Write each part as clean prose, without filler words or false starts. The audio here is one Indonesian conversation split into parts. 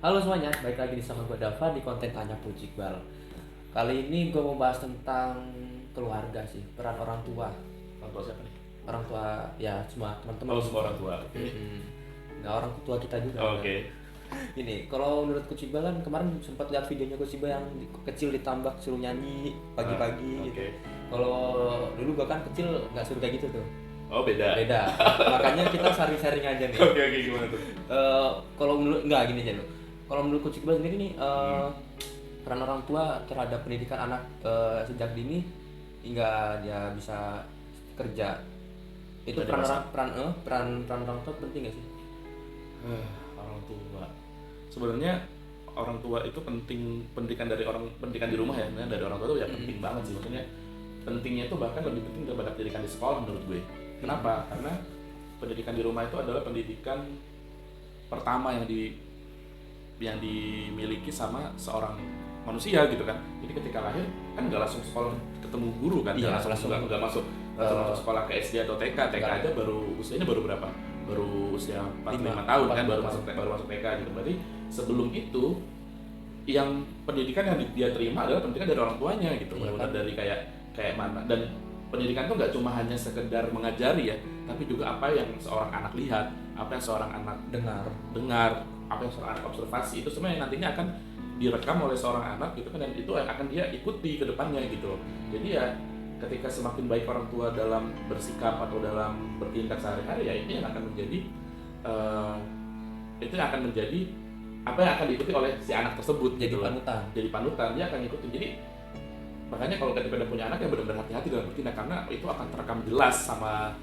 Halo semuanya, balik lagi sama gue Dava di konten Tanya Puji Iqbal. Kali ini gue mau bahas tentang keluarga sih, peran orang tua. Orang tua siapa nih? Orang tua ya semua teman-teman. Oh, semua orang tua. Oke. Nggak orang tua kita juga. Oke. Ini kalau menurut Coach Iqbal kan kemarin sempat lihat videonya Coach Iqbal yang kecil ditambak suruh nyanyi pagi-pagi gitu. Oke. Kalau dulu gue kan kecil nggak suruh kayak gitu tuh. Oh, beda. Beda. Makanya kita sharing-sharing aja nih. Oke, gimana tuh? Kalau menurut nggak gini aja lo. Kalau menurut Coach Iqbal sendiri nih peran orang tua terhadap pendidikan anak sejak dini hingga dia bisa kerja itu Udah peran dewasa. peran orang tua penting nggak sih? Orang tua. Sebenarnya orang tua itu pendidikan di rumah ya, sebenarnya dari orang tua itu ya penting banget sih. Maksudnya pentingnya itu bahkan lebih penting daripada pendidikan di sekolah menurut gue. Kenapa? Karena pendidikan di rumah itu adalah pendidikan pertama yang dimiliki sama seorang manusia gitu kan. Jadi ketika lahir kan nggak langsung sekolah ketemu guru kan, Iya, nggak langsung nggak masuk sekolah ke SD atau TK aja baru usianya baru berapa? Baru usia 45 tahun kan baru masuk TK gitu. Berarti sebelum itu yang pendidikan yang dia terima adalah pendidikan dari orang tuanya gitu. Iya, Benar-benar kan? dari kayak mana, dan pendidikan itu nggak cuma hanya sekedar mengajari ya, tapi juga apa yang seorang anak lihat, apa yang seorang anak dengar, apa yang seorang anak observasi, itu semua yang nantinya akan direkam oleh seorang anak gitu kan, dan itu yang akan dia ikuti ke depannya gitu. Jadi ya ketika semakin baik orang tua dalam bersikap atau dalam bertindak sehari-hari, ya itu yang akan menjadi apa yang akan diikuti oleh si anak tersebut Jadi gitu loh. panutan. Jadi panutan, dia akan ikuti. Jadi makanya kalau ketika udah punya anak ya benar-benar hati-hati dalam bertindak, karena itu akan terekam jelas sama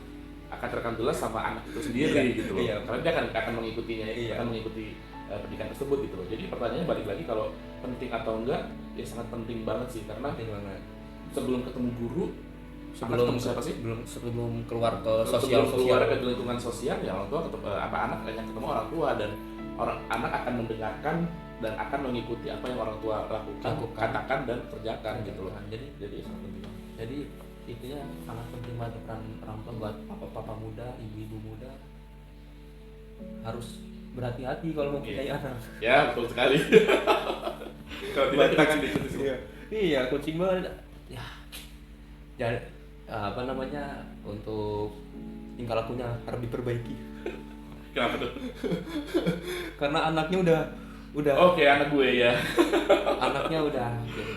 anak itu sendiri gitu loh. Iya. Karena dia akan mengikutinya, Iya. akan mengikuti pendidikan tersebut gitu loh. Jadi pertanyaannya balik lagi, kalau penting atau enggak, ya sangat penting banget sih, karena Penting banget. sebelum ketemu guru, Sebelum ketemu siapa sih? sebelum keluar ke Sebelum keluar sosial. ke lingkungan sosial, ya orang tua anak yang ketemu orang tua, dan anak akan mendengarkan dan akan mengikuti apa yang orang tua lakukan, katakan dan kerjakan gitu loh. Jadi sangat penting. Jadi intinya sangat penting banget peran orang tua buat papa-papa muda, ibu-ibu muda harus berhati-hati kalau mau punya anak. Ya, betul sekali. Kalau tidak kita akan diikuti semua. Iya, coaching banget. Ya, jadi apa namanya, untuk tingkah lakunya harus diperbaiki. Kenapa tuh? Karena anaknya udah Oke, anak gue ya. anaknya udah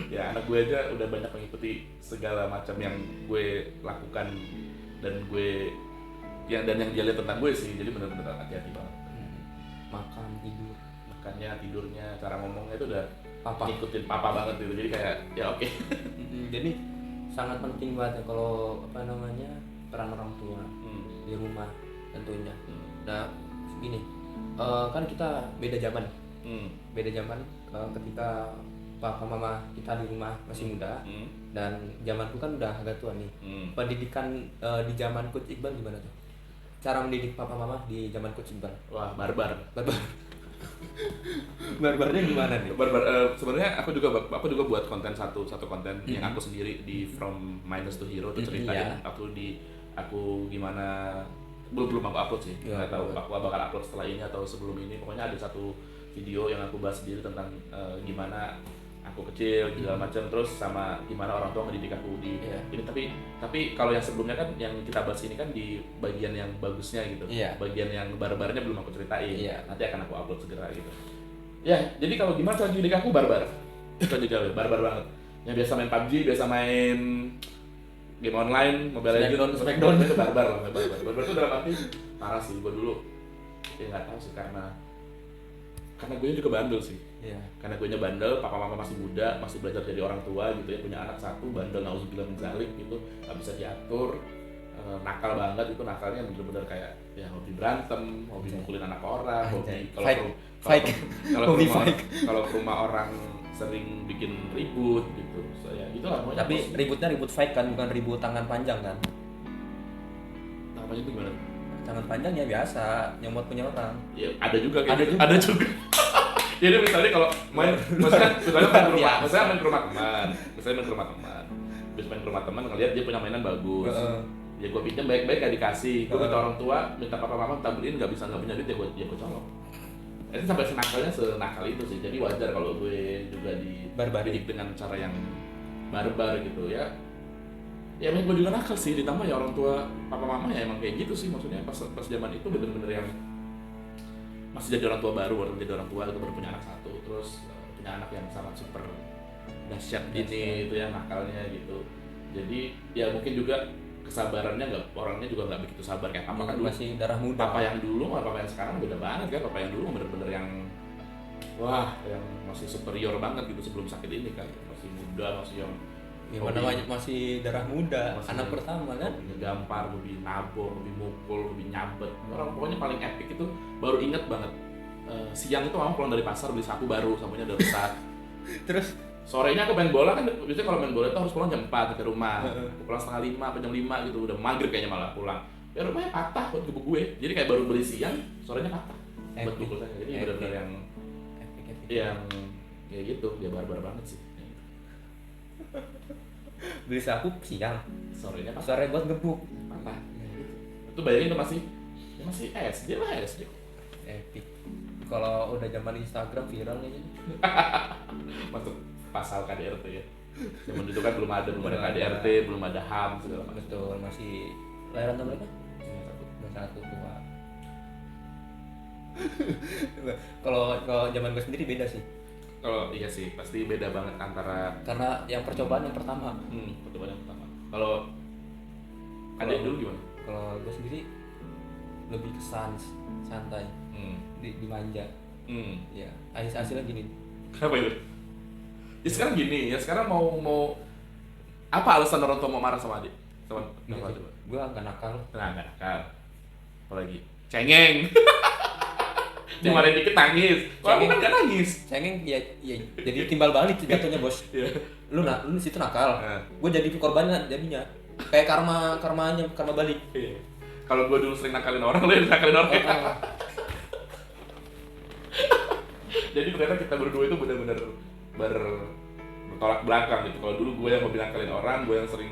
Ya, anak gue aja udah banyak mengikuti segala macam yang gue lakukan dan yang dia lihat tentang gue sih. Jadi benar-benar hati-hati banget. makan, tidur, Makannya, tidurnya, cara ngomongnya itu udah papa. ngikutin papa banget gitu. Jadi kayak ya oke. Jadi sangat penting banget ya kalau apa namanya peran orang tua di rumah tentunya. Nah, gini, kan kita beda zaman. Ketika papa mama kita di rumah masih muda, dan zamanku kan udah agak tua nih. Pendidikan di zaman Coach Iqbal gimana tuh? Cara mendidik papa mama di zaman Coach Iqbal? Wah, barbar. Barbarnya gimana nih? Sebenarnya aku juga buat konten satu konten yang aku sendiri di From Minus to Hero tuh, ceritain aku gimana. Belum aku upload sih, nggak tahu aku bakal upload setelah ini atau sebelum ini. Pokoknya ada satu video yang aku bahas sendiri tentang gimana aku kecil segala macam, terus sama gimana orang tua ngedidik aku di ini. Tapi kalau yang sebelumnya kan yang kita bahas ini kan di bagian yang bagusnya gitu. Bagian yang barbarnya belum aku ceritain. Nanti akan aku upload segera gitu. Ya, jadi kalau gimana cara didik aku barbar. Itu aja barbar banget. Yang biasa main PUBG, biasa main game online, Mobile Legends, Smackdown itu barbar lah. Barbar itu dalam arti parah sih. Gue dulu ya nggak tahu sih, karena gue juga bandel sih. Karena gue bandel, papa mama masih muda, masih belajar jadi orang tua gitu ya, punya anak satu, bandel nauzubillah min dzalik gitu, nggak bisa diatur, nakal banget. Itu nakalnya bener-bener kayak ya hobi berantem, hobi mukulin anak orang, hobi kalau ke rumah orang sering bikin ribut gitu. So, ya itulah. Tapi ributnya ribut fight kan, bukan ribut tangan panjang kan? Tangan panjang itu gimana? Tangan panjang ya biasa, nyomot punya orang. Ya ada juga kayak gitu. Ada juga. Jadi misalnya kalau misalnya main ke rumah teman, habis main ke rumah teman ngeliat dia punya mainan bagus, ya gue pinjam baik-baik gak dikasih, gue minta orang tua, minta papa mama minta beliin, nggak punya duit, ya gue colok. itu sampai senakal itu sih. Jadi wajar kalau gue juga dididik dengan cara yang barbar gitu ya. Ya emang gue juga nakal sih, ditambah ya orang tua papa mama ya emang kayak gitu sih. Maksudnya pas zaman itu bener-bener yang masih jadi orang tua baru jadi orang tua itu baru punya anak satu, terus punya anak yang sangat super dahsyat ini itu ya nakalnya gitu. Jadi ya mungkin juga kesabarannya orangnya juga nggak begitu sabar kayak papa kan dulu. Masih darah muda. Papa yang dulu sama papa yang sekarang beda banget kan. Papa yang dulu bener-bener yang wah yang masih superior banget gitu sebelum sakit ini kan, masih muda, masih yang gimana masih darah muda, masih anak pertama kan, ngegampar, hobi nabok, hobi mukul, hobi nyabet. Orang pokoknya paling epic itu baru inget banget. Siang itu mama pulang dari pasar beli sapu baru, sapunya udah rusak. Terus sorenya aku main bola kan, biasanya kalau main bola itu harus pulang jam 4 ke rumah. Aku pulang setengah 5 atau jam 5 gitu, udah maghrib kayaknya malah pulang. Ya rumahnya patah buat gebuk gue. Jadi kayak baru beli siang, sorenya patah. Buat pukul saya. Jadi benar-benar yang kayak gitu, dia barbar banget sih. Beli sapu siang, sorenya patah. sore buat gebuk. Patah. Itu bayangin tuh masih SD lah, SD. Epic. Kalau udah zaman Instagram viral kayaknya. Masuk pasal KDRT ya. Zaman itu kan belum ada KDRT, belum ada HAM segala macam. Betul, masih lahiran tahun berapa? 91 tua. Kalau zaman gue sendiri beda sih. Kalau iya sih, pasti beda banget antara karena yang percobaan yang pertama. Percobaan yang pertama. Kalau ada dulu gimana? Kalau gue sendiri lebih ke santai, dimanja. Ya, hasilnya gini. Kenapa itu? Ya sekarang gini, ya sekarang mau apa alasan orang tua mau marah sama adik? Sama adik? Gue nggak nakal. Nggak nakal. Apalagi cengeng. Dimarahin dikit nangis. Kalau kan nggak nangis. Cengeng ya jadi timbal balik jatuhnya bos. Lu di situ nakal. Gue jadi korbannya jadinya. Kayak karma balik. Kalau gue dulu sering nakalin orang, lu yang nakalin orang. Jadi ternyata kita berdua itu benar-benar bertolak belakang gitu. Kalau dulu gue yang mau nakalin orang, gue yang sering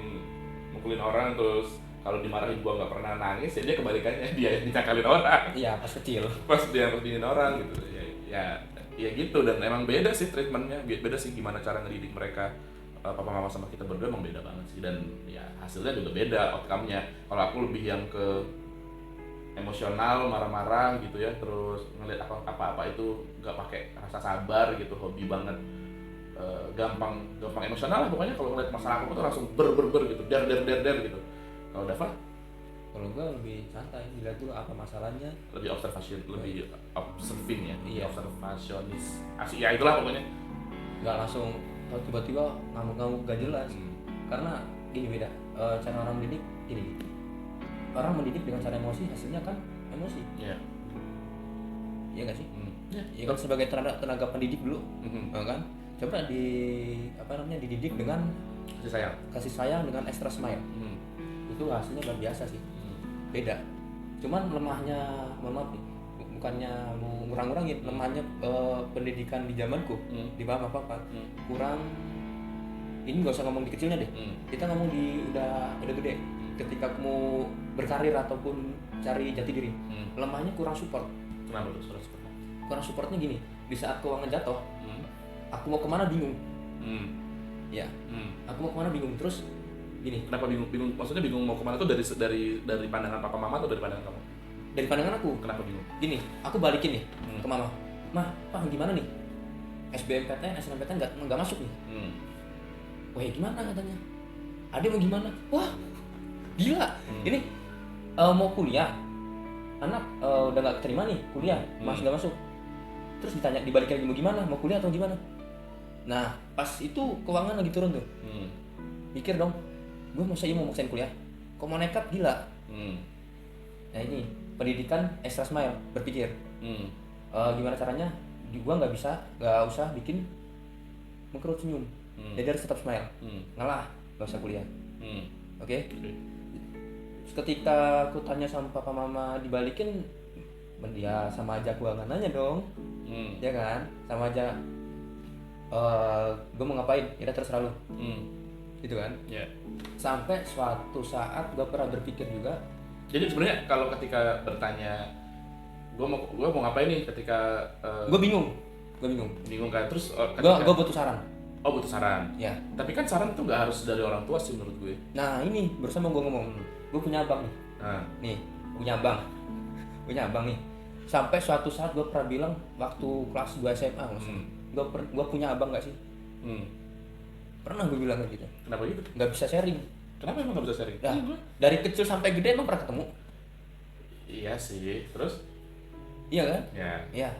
mukulin orang, terus kalau dimarahin gue nggak pernah nangis, ya dia kebalikannya, dia yang dinakalin orang. Iya, pas kecil. Pas dia yang orang gitu. Ya gitu, dan emang beda sih treatmentnya, beda sih gimana cara ngedidik mereka. Papa mama sama kita berdua emang beda banget sih, dan ya hasilnya juga beda outcome-nya. Kalau aku lebih yang ke emosional, marah-marah gitu ya, terus ngeliat apa-apa itu nggak pakai rasa sabar gitu, hobi banget, gampang emosional lah pokoknya. Kalau ngeliat masalah aku tuh langsung ber gitu, der gitu. Kalau Dava? Kalau gue lebih santai, dilihat dulu apa masalahnya. Lebih observing ya, iya. Observasionis. Ya itulah pokoknya. Nggak langsung tiba-tiba ngamuk-ngamuk gak jelas. Karena gini beda, cara orang mendidik gini. Orang mendidik dengan cara emosi, hasilnya kan emosi. Iya. Iya nggak sih? Ya kan sebagai tenaga pendidik dulu, kan? Coba dididik dengan kasih sayang dengan extra smile. Itu hasilnya luar biasa sih. Beda. Cuman lemahnya, mohon maaf nih, bukannya mau ngurang-ngurangin, lemahnya pendidikan di zamanku, di mama papa kurang. Ini nggak usah ngomong di kecilnya deh. Kita ngomong di udah gede. Ketika mau berkarir ataupun cari jati diri, lemahnya kurang support. Kenapa tuh kurang support? Kurang supportnya gini, di saat keuangan jatuh, aku mau kemana bingung. Ya, aku mau kemana bingung. Terus gini. Kenapa bingung? Maksudnya bingung mau kemana tuh dari pandangan papa mama atau dari pandangan kamu? Dari pandangan aku. Kenapa bingung? Gini, aku balikin nih ke mama. Mah, Pak gimana nih? SBMPTN, SNMPTN nggak masuk nih. Wah gimana katanya? Adek mau gimana? Wah gila. Ini mau kuliah, anak udah nggak terima nih kuliah, masih nggak masuk. Terus ditanya dibalikin lagi mau gimana? Mau kuliah atau gimana? Nah pas itu keuangan lagi turun tuh. Mikir dong, gue mau maksain kuliah, kok mau nekat gila. Nah ini pendidikan extra smile, berpikir gimana caranya gue nggak usah bikin mengkerut senyum. Jadi harus tetap smile, ngalah, nggak usah kuliah. Oke? Ketika aku tanya sama papa mama dibalikin, ya sama aja gua nggak nanya dong, ya kan? Sama aja gue mau ngapain, ya terserah lu, gitu kan? Yeah. Sampai suatu saat gue pernah berpikir juga. Jadi sebenarnya kalau ketika bertanya gue mau ngapain nih ketika Gue bingung kan, terus gue butuh saran. Oh, butuh saran. Ya. Tapi kan saran itu nggak harus dari orang tua sih menurut gue. Nah ini barusan mau gue ngomong, gue punya abang nih. Nah. Nih, punya abang nih. Sampai suatu saat gue pernah bilang waktu kelas 2 SMA, gue punya abang nggak sih? Pernah gue bilang kayak gitu. Kenapa gitu? Nggak bisa sharing. Kenapa emang nggak bisa sharing? Nah, dari kecil sampai gede emang pernah ketemu? Iya sih. Terus? Iya kan? Ya. Iya.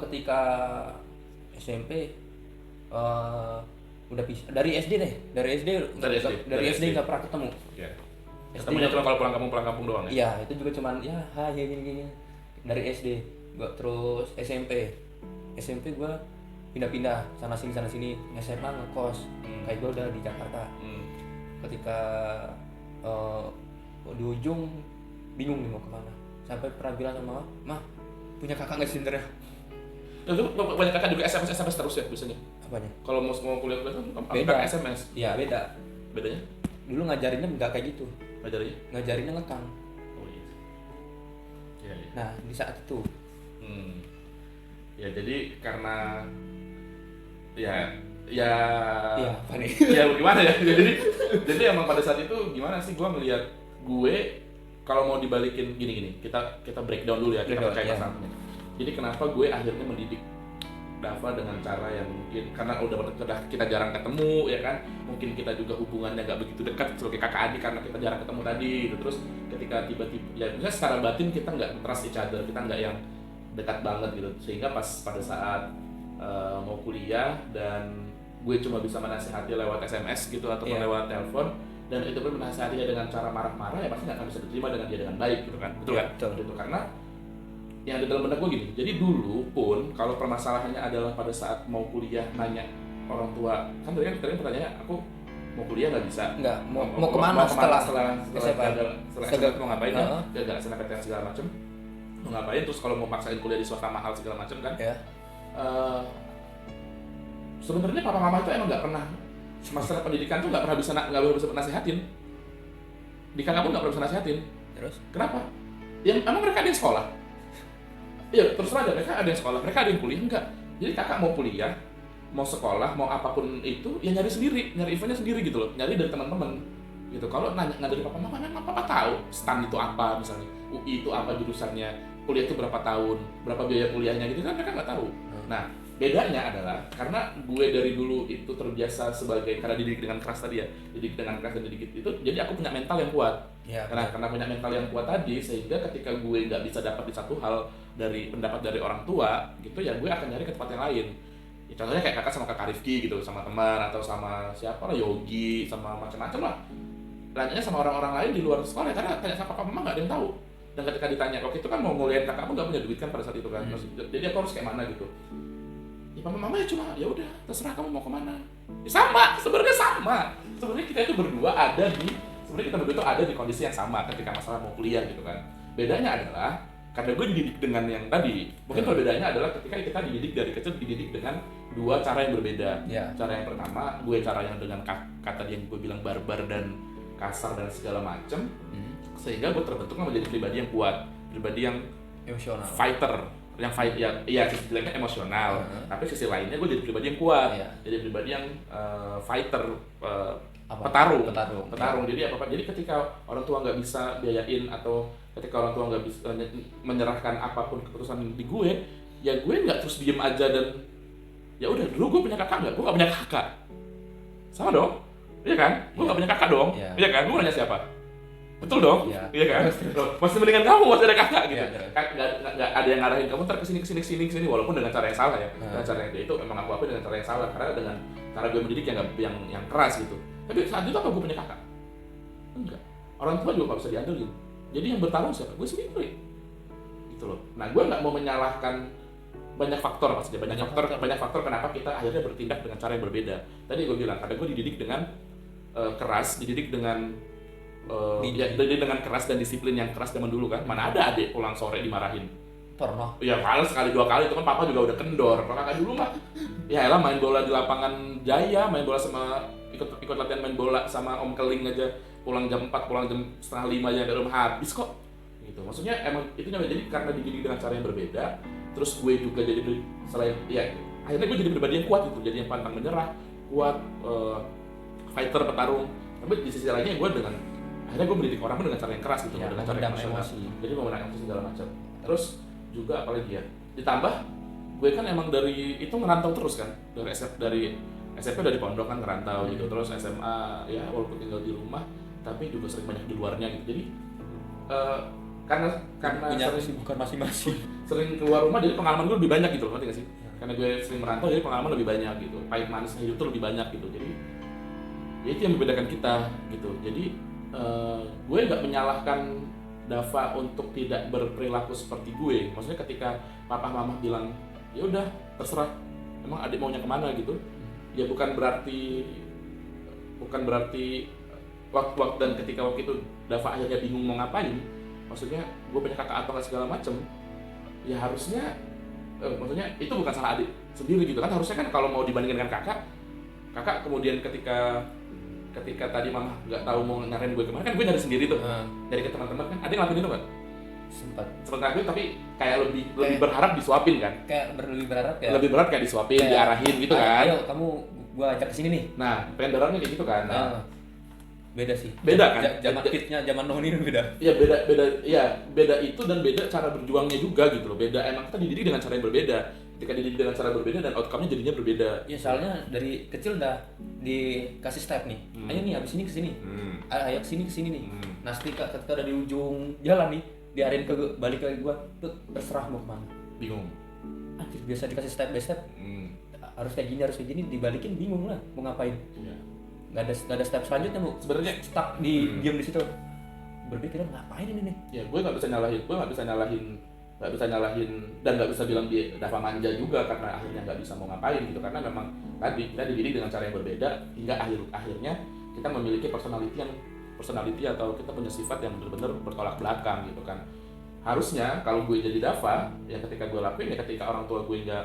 Ketika SMP udah pisah. Dari SD Dari SD nggak pernah ketemu. Iya. Ketemunya cuma kalau pulang kampung doang ya? Iya, itu juga cuman ya gini. Dari SD. Gua terus SMP gua pindah-pindah sana sini. SMA ngekos. Kayak gua udah di Jakarta. Ketika di ujung bingung nih mau kemana. Sampai pernah bilang sama mah punya kakak nggak sih sebenarnya? Itu banyak kakak juga SMS terus ya biasanya. Apanya? Kalau mau kuliah kan beda SMS. Iya beda. Bedanya? Dulu ngajarinnya nggak kayak gitu. Ngajarinnya ngekang. Oh iya. Iya. Nah di saat itu. Ya jadi karena ya apa nih? ya gimana ya, jadi emang pada saat itu gimana sih gue melihat gue kalau mau dibalikin gini kita breakdown dulu ya, kita percaya masalahnya. Jadi kenapa gue akhirnya mendidik Dava dengan cara yang mungkin karena udah kita jarang ketemu ya kan, mungkin kita juga hubungannya nggak begitu dekat sebagai kakak adik karena kita jarang ketemu tadi gitu. Terus ketika tiba-tiba ya misalnya secara batin kita nggak trust each other, kita nggak yang dekat banget gitu, sehingga pada saat mau kuliah dan gue cuma bisa menasihati lewat SMS gitu atau lewat telepon, dan itu pun menasihatinya dengan cara marah-marah, ya pasti nggak akan bisa diterima dengan dia dengan baik gitu kan, betul kan? Betul. Karena yang ada dalam benak gue gini, jadi dulu pun kalau permasalahannya adalah pada saat mau kuliah nanya orang tua, kan tadi pertanyaannya aku mau kuliah nggak bisa, mau kemana setelah mau ngapain ya, gagal SNMPTN segala macem, mau ngapain, terus kalau mau paksain kuliah di swasta mahal segala macem kan, sebenarnya papa mama itu emang nggak pernah masalah pendidikan tuh nggak bisa nasihatin, di kakak pun nggak pernah bisa nasihatin. Terus kenapa? Ya emang mereka ada yang sekolah. Iya, terus aja mereka ada yang sekolah, mereka ada yang kuliah enggak. Jadi kakak mau kuliah, mau sekolah, mau apapun itu, ya nyari sendiri, nyari eventnya sendiri gitu loh, nyari dari teman-teman gitu. Kalau nanya dari papa mama, memang papa tahu STAN itu apa misalnya, UI itu apa jurusannya, kuliah itu berapa tahun, berapa biaya kuliahnya gitu kan mereka nggak tahu. Nah bedanya adalah karena gue dari dulu itu terbiasa karena dididik dengan keras tadi ya, dididik dengan keras dan dididik itu, jadi aku punya mental yang kuat. Karena punya mental yang kuat tadi, sehingga ketika gue nggak bisa dapat di satu hal dari pendapat dari orang tua gitu ya, gue akan nyari ke tempat yang lain. Ya, contohnya kayak kakak sama kakak Rifki gitu, sama teman atau sama siapa lah, Yogi, sama macam-macam lah. Tanyanya sama orang-orang lain di luar sekolah, karena tanya sama papa mama nggak ada yang tahu. Dan ketika ditanya, waktu itu kan mau nguliahin kakak, aku nggak punya duit kan pada saat itu kan, jadi aku harus kayak mana gitu. Ya papa mama ya cuma ya udah terserah kamu mau kemana. Ya, sebenarnya sama. Sebenarnya kita itu berdua ada di kondisi yang sama ketika masalah mau kuliah gitu kan. Bedanya adalah karena gue dididik dengan yang tadi. Mungkin perbedaannya adalah ketika kita dididik dengan dua cara yang berbeda. Cara yang pertama, cara yang dengan kata yang gue bilang barbar dan kasar dan segala macem, sehingga gue terbentuk menjadi pribadi yang kuat, pribadi yang emosional, fighter. Yang fight ya sisi lainnya emosional, tapi sisi lainnya gue jadi pribadi yang kuat, jadi pribadi yang fighter, petarung. Jadi ketika orang tua nggak bisa biayain atau ketika orang tua nggak bisa menyerahkan apapun keputusan di gue, ya gue nggak terus diem aja dan ya udah. Dulu gue punya kakak nggak? Gue nggak punya kakak, sama dong, iya kan? Gue nggak punya kakak dong, iya kan? Gue nanya siapa? Betul dong, iya kan? Masih mendingan kamu masih ada kakak gitu. Nggak ada yang ngarahin kamu ntar kesini, walaupun dengan cara yang salah ya. Dengan cara yang itu emang aku dengan cara yang salah, karena dengan cara gue mendidik yang keras gitu. Tapi saat itu apa gue punya kakak? Enggak. Orang tua juga nggak bisa diandelin. Jadi yang bertarung siapa? Gue sendiri. Gitu loh. Nah gue nggak mau menyalahkan banyak faktor maksudnya, banyak faktor kenapa kita akhirnya bertindak dengan cara yang berbeda. Tadi gue bilang, karena gue dididik dengan keras, dididik dengan dengan keras dan disiplin yang keras zaman dulu kan. Mana ada adik pulang sore dimarahin. Pernah. Ya paling sekali dua kali itu kan papa juga udah kendor. Kalau kakak dulu mah ya elah main bola di lapangan Jaya, main bola sama ikut latihan main bola sama Om Keling aja, pulang jam 4, pulang jam setengah 5 aja dari rumah habis kok. Gitu. gitu. Maksudnya emang itu jadi karena dididik dengan cara yang berbeda, terus gue juga jadi selain ya akhirnya gue jadi pribadi yang kuat gitu, jadi yang pantang menyerah, kuat, fighter, petarung. Tapi di sisi lainnya gue dengan akhirnya gue mendidik orang pun dengan cara yang keras gitu, ya, dengan cara yang emosional, jadi memenangkan emosi segala macam. Terus juga apalagi ya, ditambah gue kan emang dari itu ngerantau terus kan, dari SMP dari pondok kan ngerantau gitu, terus SMA ya walaupun tinggal di rumah tapi juga sering banyak di luarnya gitu. Jadi karena punya kesibukan masing-masing, sering keluar rumah jadi pengalaman gue lebih banyak gitu loh, ngerti gak sih? Karena gue sering merantau jadi pengalaman lebih banyak gitu, pahit manisnya hidup tuh lebih banyak gitu. Jadi ya itu yang membedakan kita gitu. Jadi gue nggak menyalahkan Dava untuk tidak berperilaku seperti gue. Maksudnya ketika papa mama bilang ya udah terserah, emang adik maunya kemana gitu, ya bukan berarti waktu dan ketika waktu itu Dava akhirnya bingung mau ngapain, maksudnya gue punya kakak atau segala macem, ya harusnya maksudnya itu bukan salah adik sendiri gitu kan. Harusnya kan kalau mau dibandingkan dengan kakak kemudian ketika tadi mama nggak tahu mau nyariin gue kemana, kan gue nyari sendiri tuh, dari ke teman-teman kan. Ada yang ngelakuin itu kan? Sempat ngelakuin tapi kayak lebih berharap disuapin kan? Lebih berharap ya? Lebih berat kayak disuapin, diarahin gitu kan? Ayo kamu gua ajak kesini nih. Nah, pengen dorongnya kayak gitu kan? Nah, beda sih. Beda kan? Zaman kitnya, zaman Noni beda. Iya beda itu, dan beda cara berjuangnya juga gitu loh. Beda, emang kita dididik dengan cara yang berbeda. Ketika dididik dengan cara berbeda dan outcome-nya jadinya berbeda. Ya soalnya dari kecil udah dikasih step nih. Ayo nih abis ini kesini. Ayo kesini nih. Nah ketika udah di ujung jalan nih, diarahin balik ke gua, tuh terserah mau kemana. Bingung. Anjir, biasa dikasih step by step. Harus kayak gini, dibalikin bingung lah mau ngapain. Iya. Gak ada step selanjutnya bu. Sebenarnya stuck di diam di situ. Berpikiran ngapain ini nih? Ya gue nggak bisa nyalahin dan nggak bisa bilang dia Dava manja juga karena akhirnya nggak bisa mau ngapain gitu, karena memang tadi kita dididik dengan cara yang berbeda hingga akhirnya kita memiliki personality atau kita punya sifat yang benar-benar bertolak belakang gitu kan. Harusnya kalau gue jadi Dava, ya ketika gue lakuin, ya ketika orang tua gue nggak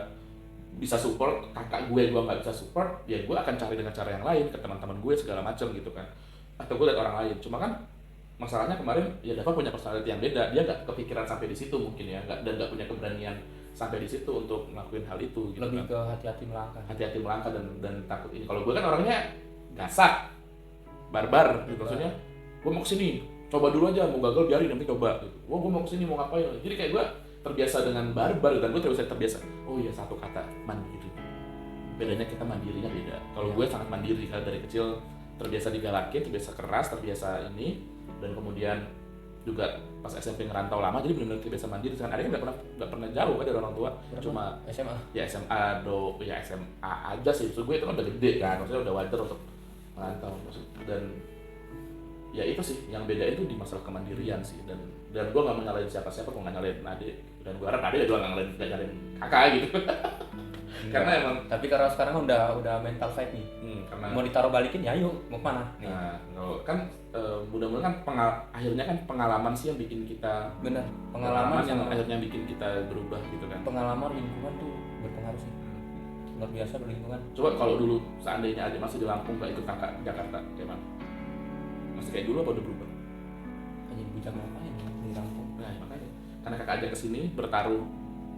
bisa support, kakak gue nggak bisa support, ya gue akan cari dengan cara yang lain ke teman-teman gue segala macam gitu kan, atau gue lihat orang lain. Cuma kan masalahnya kemarin ya Dava punya personality yang beda, dia nggak kepikiran sampai di situ mungkin ya, dan nggak punya keberanian sampai di situ untuk ngelakuin hal itu gitu. Lebih kan. ke hati-hati melangkah dan takut ini. Kalau gue kan orangnya gasak, barbar gitu, maksudnya gue mau kesini coba dulu aja, mau gagal biarin nanti coba gitu. Gue mau kesini mau ngapain, jadi kayak gue terbiasa dengan barbar dan gue terbiasa oh iya satu kata mandiri. Bedanya kita mandirinya beda. Kalau gue sangat mandiri karena dari kecil terbiasa digalakin, terbiasa keras, terbiasa ini, dan kemudian juga pas SMP ngerantau lama jadi benar-benar terbiasa mandiri. Kan adanya nggak pernah jauh kan dari orang tua. Berapa? Cuma SMA. Ya SMA aja sih. Terus gue itu kan udah gede kan, maksudnya udah wajar untuk merantau. Dan ya itu sih yang beda itu di masalah kemandirian sih. Dan gue nggak menyalahin siapa-siapa, gue nggak nyalahin adik, dan gue harap adik juga nggak nyalahin kakak gitu. Karena emang tapi karena sekarang udah mental fight nih, karena mau ditaruh balikin ya ayo mau kemana nih. Nah kalau kan mudah-mudahan kan akhirnya kan pengalaman sih yang bikin kita pengalaman yang akhirnya bikin kita berubah gitu kan. Pengalaman lingkungan tuh berpengaruh sih, luar biasa berlingkungan. Coba kalau dulu seandainya adik masih di Lampung nggak ikut kakak di Jakarta gimana? Masih kayak dulu apa udah berubah? Jadi bujang ngapain di Lampung? Nah makanya karena kakak ajak kesini bertaruh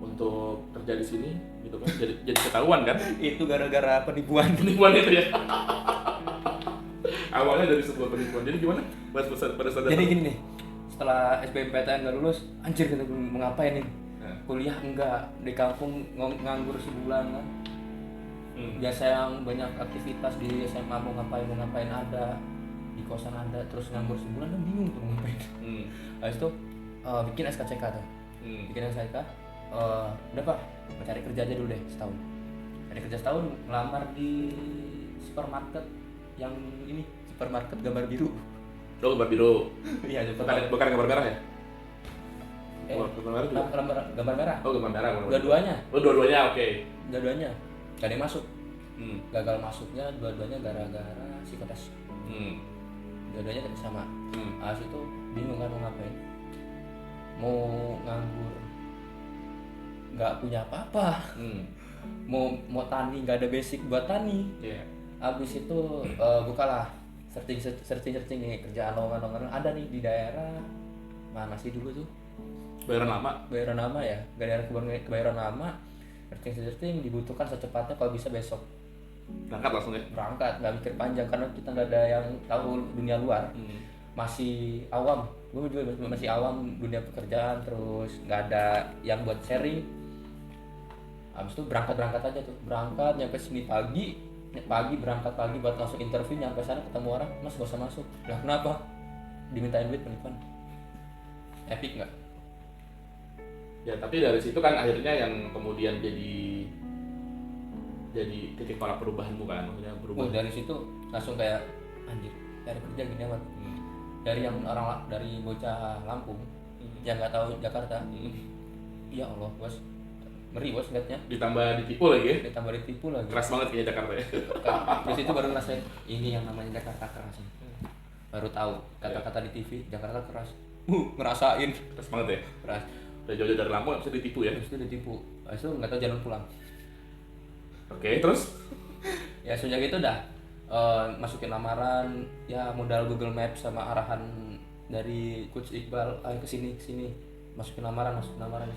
untuk kerja di sini gitu kan, jadi ketahuan kan. Itu gara-gara penipuan itu ya. Awalnya dari sebuah penipuan. Jadi gimana pada saat jadi gini nih, setelah SBMPTN gak lulus, anjir kita mau ngapain nih? Kuliah enggak, di kampung nganggur sebulan kan. Biasa yang banyak aktivitas di SMA, mau ngapain ada, di kosan ada, terus nganggur sebulan dan bingung tuh mau ngapain. Habis itu bikin SKCK tuh. Bikin SKCK, udah Pak, cari kerja aja dulu deh setahun. Cari kerja setahun, ngelamar di supermarket yang ini, supermarket gambar biru. Oh, gambar biru. Iya, bukan gambar merah ya? Gambar merah. Oh, gambar merah. Dua-duanya. Oh, dua-duanya, oke. Dua-duanya. Gak ada yang masuk. Gagal masuknya dua-duanya gara-gara psikotes. Dua-duanya tapi sama. Habis itu bingung kan mau ngapain. Mau nganggur, nggak punya apa-apa. Mau tani, nggak ada basic buat tani. Habis itu bukalah searching nih kerjaan lowongan ada nih di daerah mana sih dulu tuh Bayaran lama ya, gara-gara kebayaran lama, searching dibutuhkan secepatnya kalau bisa besok. Berangkat langsung ya? Berangkat, nggak mikir panjang karena kita nggak ada yang tahu dunia luar. Masih awam, gue juga masih awam dunia pekerjaan, terus nggak ada yang buat sharing. Habis itu berangkat aja tuh, nyampe sini pagi berangkat pagi buat langsung interview, nyampe sana ketemu orang, mas gak usah masuk. Lah kenapa? Dimintain duit penipuan. Epic nggak? Ya tapi dari situ kan akhirnya yang kemudian jadi titik tolak perubahanmu kan, maksudnya berubah. Dari situ langsung kayak anjir, cari kerja gini amat. Dari bocah Lampung yang nggak tahu Jakarta. Ya Allah bos, ngeri bos liatnya. Ditambah ditipu lagi. Keras banget kayaknya Jakarta ya. Terus itu baru ngerasain ini yang namanya Jakarta keras. Baru tahu kata-kata di TV Jakarta keras. Ngerasain. Keras banget ya. Keras. Udah jauh dari Lampung bisa ditipu ya. Terus itu ditipu. Terus itu nggak tahu jalan pulang. Oke, terus? Ya sejak itu udah masukin lamaran, ya modal Google Maps sama arahan dari Coach Iqbal, ke sini masukin lamaran di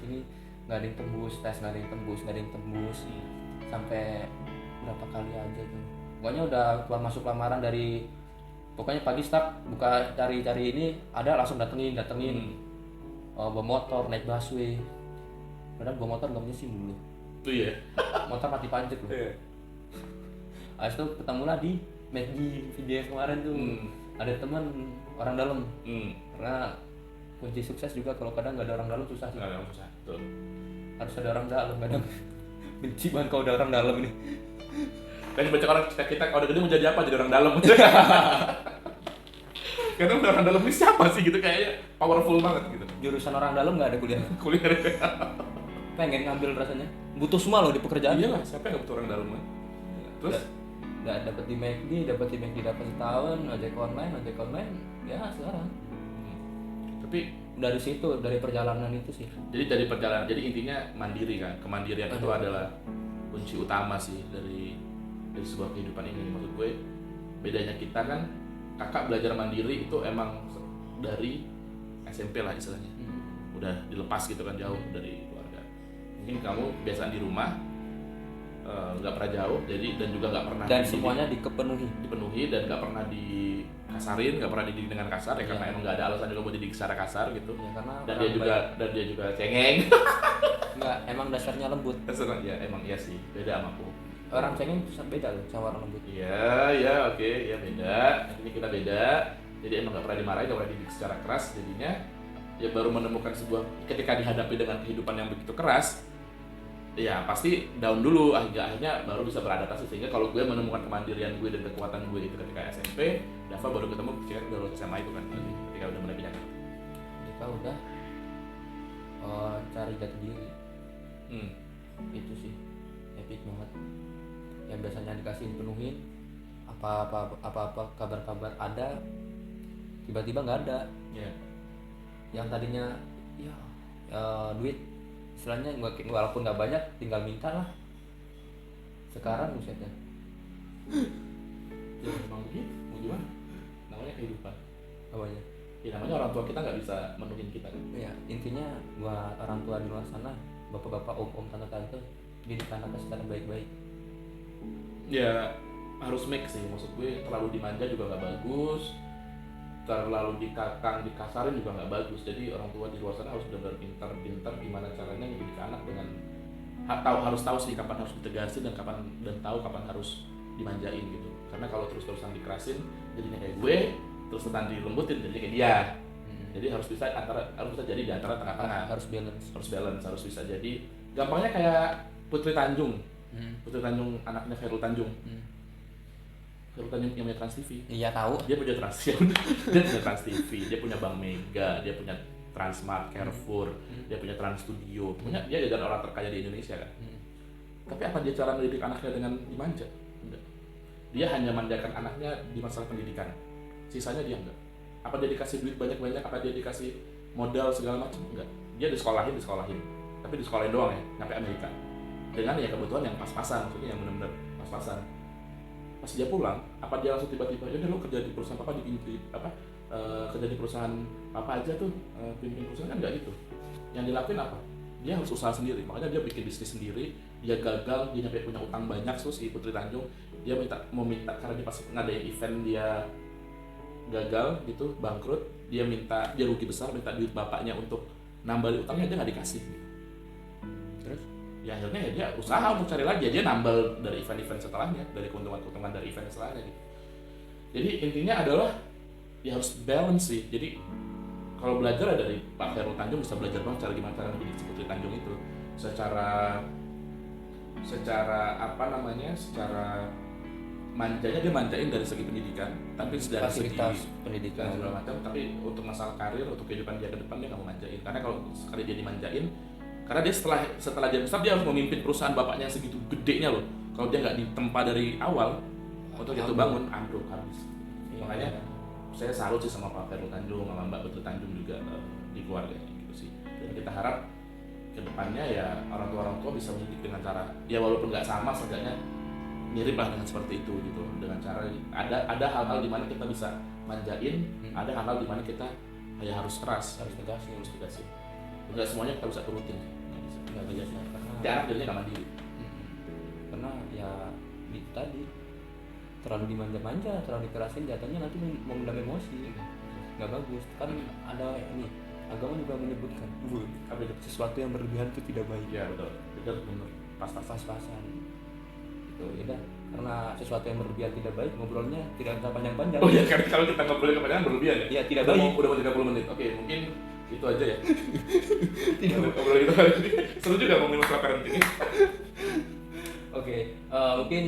sini, nggak ada yang tembus tes, nggak ada yang tembus sampai berapa kali aja tuh. Pokoknya udah keluar masuk lamaran dari pokoknya pagi start buka cari ini ada langsung datengin. Bawa motor, naik busway. Padahal bawa motor nggak punya SIM dulu. Tuh ya. Motor mati pancet loh. Habis itu ketemu lah di McD video yang kemarin tuh. Ada teman orang dalam. Karena kunci sukses juga kalau kadang nggak ada orang dalam susah sih. Nggak ada orang susah. Tuh. Harus ada orang dalam kadang. Benci banget kalau ada orang dalam ini. Kayak baca orang kita kalau udah gede mau jadi apa, jadi orang dalam. Karena orang dalam ini siapa sih gitu, kayaknya powerful banget gitu. Jurusan orang dalam nggak ada kuliah. Pengen ngambil rasanya. Butuh semua loh di pekerjaan. Iyalah, siapa yang butuh orang dalam kan? Terus? Dapat di McD dapat setahun, ojek online, ya sekarang. Tapi dari situ, dari perjalanan itu sih. Jadi intinya mandiri kan. Kemandirian itu adalah kunci utama sih dari sebuah kehidupan ini. Maksud gue, bedanya kita kan, kakak belajar mandiri itu emang dari SMP lah istilahnya. Udah dilepas gitu kan, jauh dari keluarga. Mungkin kamu kebiasaan di rumah, nggak pernah jauh, jadi dan juga nggak pernah dan semuanya dipenuhi dan nggak pernah dikasarin, nggak pernah dididik dengan kasar ya, karena emang nggak ada alasan juga buat dididik secara kasar gitu. Ya, karena dan dia juga cengeng. Nggak, emang dasarnya lembut. Dasarnya ya emang iya sih, beda sama aku. Orang cengeng beda loh sama orang lembut. Iya, oke, ya beda. Ini kita beda. Jadi emang nggak pernah dimarahi, nggak pernah dididik secara keras, jadinya ya baru menemukan sebuah ketika dihadapi dengan kehidupan yang begitu keras. Ya pasti down dulu, akhirnya baru bisa beradaptasi. Sehingga kalau gue menemukan kemandirian gue dan kekuatan gue itu ketika SMP, Dava baru ketemu ketika udah lulus SMA itu kan, ketika udah mulai pindah. Kita udah cari jati diri. Itu sih epic banget. Yang biasanya dikasih penuhin, apa kabar ada, tiba-tiba nggak ada. Yang tadinya duit istilahnya walaupun nggak banyak tinggal minta lah, sekarang busetnya ya memang begitu, mau gimana, namanya kehidupan. Apanya? Ya namanya orang tua kita nggak bisa menuhin kita kan. Ya intinya buat orang tua di luar sana, bapak-bapak, om-om, tante-tante, didik anaknya secara baik-baik. Ya harus mix sih, maksud gue terlalu dimanja juga nggak bagus, terlalu dikakang, dikasarin juga nggak bagus. Jadi orang tua di luar sana harus benar-benar pintar gimana caranya mendidik anak dengan harus tahu sih kapan harus ditegasin dan tahu kapan harus dimanjain gitu. Karena kalau terus-terusan dikerasin jadinya kayak gue, terus-terusan dilembutin jadinya kayak dia. Jadi harus bisa jadi di antara tengah-tengah. Harus balance, harus bisa jadi. Gampangnya kayak Putri Tanjung. Putri Tanjung anaknya Khairul Tanjung. Khairul Tanjung yang punya Trans TV. Iya tahu. Dia punya Trans TV, dia punya Bank Mega, dia punya Transmart, Carrefour, dia punya Trans Studio, dia jadi orang terkaya di Indonesia kan. Tapi apa dia cara mendidik anaknya dengan dimanja? Enggak. Dia hanya manjakan anaknya di masalah pendidikan. Sisanya dia enggak. Apa dia dikasih duit banyak-banyak? Apa dia dikasih modal segala macam? Enggak. Dia disekolahin. Tapi disekolahin doang ya, sampai Amerika. Dengan ya kebutuhan yang pas-pasan, maksudnya yang benar-benar pas-pasan. Pas dia pulang, apa dia langsung tiba-tiba ya lo kerja di perusahaan kerja di perusahaan apa aja tuh, pimpin perusahaan kan enggak gitu. yang dilakuin apa? Dia harus usaha sendiri, makanya dia bikin bisnis sendiri. Dia gagal, dia nyampe punya utang banyak. Terus si Putri Tanjung dia mau minta karena dia pas ngadain event dia gagal gitu, bangkrut, dia rugi besar, minta duit bapaknya untuk nambal utangnya, dia nggak dikasih gitu. Terus ya akhirnya ya dia usaha untuk cari lagi, dia nambal dari event-event setelahnya, dari keuntungan dari event setelahnya gitu. Jadi intinya adalah ya harus balance sih. Jadi kalau belajar dari Pak Khairul Tanjung bisa belajar banget cara gimana cara menjadi Putri Tanjung itu secara secara manjanya, dia manjain dari segi pendidikan, tapi dari fasilitas segi pendidikan segala macam, tapi untuk masalah karir, untuk kehidupan dia ke depan dia nggak mau manjain. Karena kalau sekali dia dimanjain, karena dia setelah dia besar dia harus memimpin perusahaan bapaknya yang segitu gedenya loh. Kalau dia nggak ditempa dari awal untuk itu bangun, ambruk habis. Makanya saya salut sih sama Pak Khairul Tanjung, sama Mbak Putri Tanjung juga di keluarganya gitu sih. Dan kita harap ke depannya ya orang tua bisa mendidik dengan cara ya walaupun nggak sama, setidaknya mirip lah dengan seperti itu gitu, dengan cara ada hal-hal di mana kita bisa manjain, ada hal-hal di mana kita ya harus keras, harus dikasih. Enggak semuanya kita bisa turutin, nggak bisa karena dia anak jadinya nggak mandiri. Karena ya itu tadi terlalu dimanja-manja, terlalu dikerasin, jatuhnya nanti mengundang emosi, nggak bagus. Kan ada ini agama juga menyebutkan sesuatu yang berlebihan itu tidak baik. Ya betul, benar pas-pasan. Beda, karena sesuatu yang berlebihan tidak baik, ngobrolnya tidak usah panjang-panjang. Oh ya, kan kalau kita ngobrolin kepanjangan berlebihan ya? Iya, tidak baik. Udah mau 30 menit. Oke, mungkin itu aja ya. Tidak ngobrol gitu hari ini. Seru juga ngomongin masalah parenting. Oke, mungkin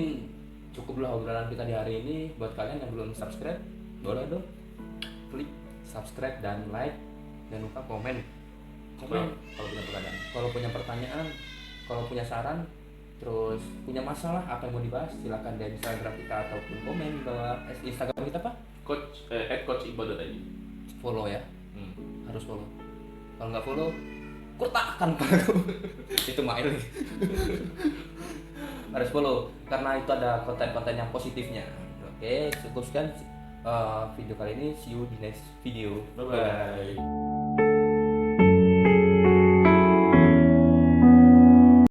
cukuplah obrolan kita di hari ini. Buat kalian yang belum subscribe, boleh dong klik subscribe dan like, dan lupa komen. Kalau punya pertanyaan, kalau punya saran, terus punya masalah apa yang mau dibahas, silakan di Instagram kita ataupun komen di bawah. Instagram kita apa? @coachiqbal.id. Follow ya. Harus follow. Kalau nggak follow, kurtakan paku. Itu Mail. Harus follow karena itu ada konten-konten yang positifnya. Oke, cukup sekian video kali ini. See you di next video. Bye bye.